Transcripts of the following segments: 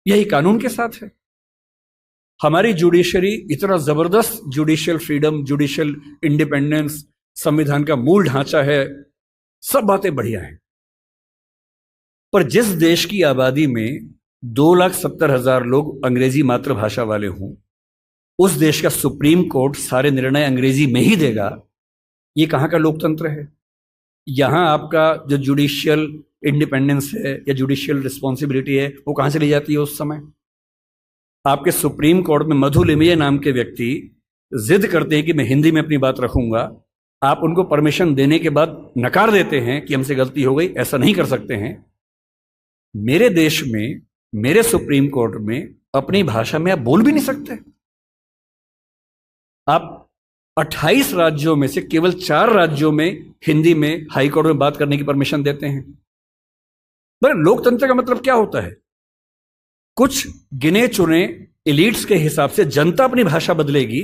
यही कानून के साथ है। हमारी जुडिशरी इतना जबरदस्त जुडिशियल फ्रीडम, जुडिशियल इंडिपेंडेंस, संविधान का मूल ढांचा है, सब बातें बढ़िया हैं। पर जिस देश की आबादी में 2,70,000 लोग अंग्रेजी मातृभाषा वाले हों, उस देश का सुप्रीम कोर्ट सारे निर्णय अंग्रेजी में ही देगा, ये कहां का लोकतंत्र है? यहां आपका जो जुडिशियल इंडिपेंडेंस है या जुडिशियल रिस्पॉन्सिबिलिटी है, वो कहां चली जाती है उस समय? आपके सुप्रीम कोर्ट में मधु लिमये नाम के व्यक्ति जिद करते हैं कि मैं हिंदी में अपनी बात रखूंगा, आप उनको परमिशन देने के बाद नकार देते हैं कि हमसे गलती हो गई, ऐसा नहीं कर सकते हैं। मेरे देश में, मेरे सुप्रीम कोर्ट में अपनी भाषा में आप बोल भी नहीं सकते। आप 28 राज्यों में से केवल 4 राज्यों में हिंदी में हाई कोर्ट में बात करने की परमिशन देते हैं। पर लोकतंत्र का मतलब क्या होता है? कुछ गिने चुने एलिट्स के हिसाब से जनता अपनी भाषा बदलेगी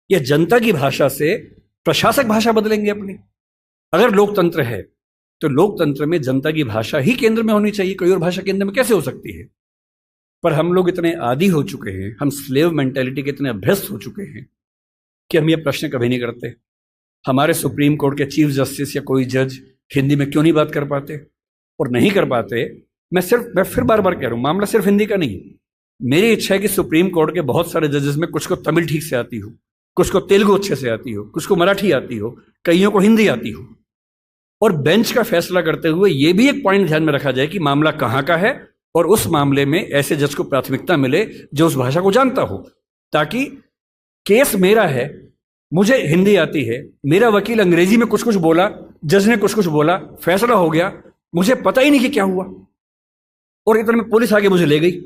या जनता की भाषा से प्रशासक भाषा बदलेंगे अपनी? अगर लोकतंत्र है तो लोकतंत्र में जनता की भाषा ही केंद्र में होनी चाहिए, कोई और भाषा केंद्र में कैसे हो सकती है? पर हम लोग इतने आदी हो चुके हैं, हम स्लेव मेंटेलिटी के इतने अभ्यस्त हो चुके हैं कि हम ये प्रश्न कभी नहीं करते। हमारे सुप्रीम कोर्ट के चीफ जस्टिस या कोई जज हिंदी में क्यों नहीं बात कर पाते? और नहीं कर पाते, मैं फिर बार बार कह रहा हूं, मामला सिर्फ हिंदी का नहीं। मेरी इच्छा है कि सुप्रीम कोर्ट के बहुत सारे जजेस में कुछ को तमिल ठीक से आती हो, कुछ को तेलुगु अच्छे से आती हो, कुछ को मराठी आती हो, कईयों को हिंदी आती हो। और बेंच का फैसला करते हुए यह भी एक पॉइंट ध्यान में रखा जाए कि मामला कहां का है और उस मामले में ऐसे जज को प्राथमिकता मिले जो उस भाषा को जानता हो, ताकि केस मेरा है, मुझे हिंदी आती है, मेरा वकील अंग्रेजी में कुछ कुछ बोला, जज ने कुछ कुछ बोला, फैसला हो गया, मुझे पता ही नहीं कि क्या हुआ, और इतने में पुलिस आके मुझे ले गई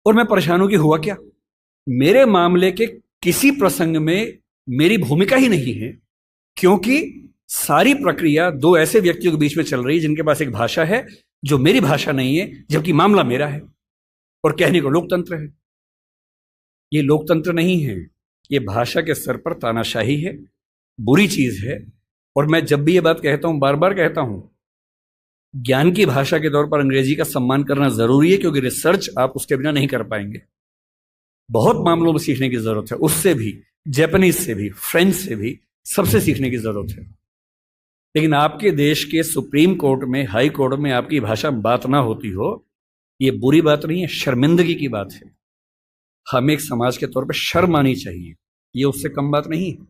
और मैं परेशान हूं कि हुआ क्या। मेरे मामले के किसी प्रसंग में मेरी भूमिका ही नहीं है, क्योंकि सारी प्रक्रिया दो ऐसे व्यक्तियों के बीच में चल रही है जिनके पास एक भाषा है जो मेरी भाषा नहीं है, जबकि मामला मेरा है, और कहने को लोकतंत्र है। ये लोकतंत्र नहीं है, ये भाषा के स्तर पर तानाशाही है, बुरी चीज है। और मैं जब भी ये बात कहता हूं, बार बार कहता हूं, ज्ञान की भाषा के तौर पर अंग्रेजी का सम्मान करना जरूरी है, क्योंकि रिसर्च आप उसके बिना नहीं कर पाएंगे। बहुत मामलों में सीखने की जरूरत है, उससे भी, जापानीज से भी, फ्रेंच से भी, सबसे सीखने की जरूरत है। लेकिन आपके देश के सुप्रीम कोर्ट में, हाई कोर्ट में आपकी भाषा में बात ना होती हो, ये बुरी बात नहीं है, शर्मिंदगी की बात है। हमें एक समाज के तौर पर शर्म आनी चाहिए, ये उससे कम बात नहीं है।